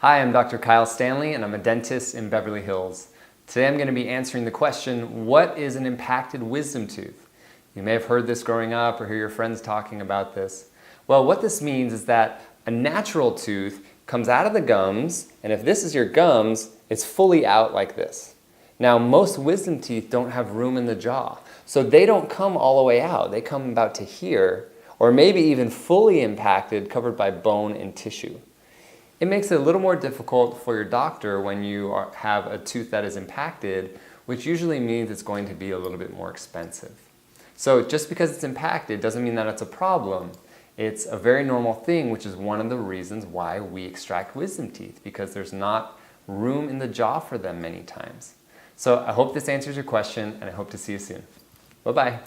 Hi, I'm Dr. Kyle Stanley and I'm a dentist in Beverly Hills. Today I'm going to be answering the question, what is an impacted wisdom tooth? You may have heard this growing up or hear your friends talking about this. Well, what this means is that a natural tooth comes out of the gums, and if this is your gums, it's fully out like this. Now, most wisdom teeth don't have room in the jaw, so they don't come all the way out. They come about to here, or maybe even fully impacted, covered by bone and tissue. It makes it a little more difficult for your doctor when you have a tooth that is impacted, which usually means it's going to be a little bit more expensive. So just because it's impacted doesn't mean that it's a problem. It's a very normal thing, which is one of the reasons why we extract wisdom teeth, because there's not room in the jaw for them many times. So I hope this answers your question, and I hope to see you soon. Bye-bye.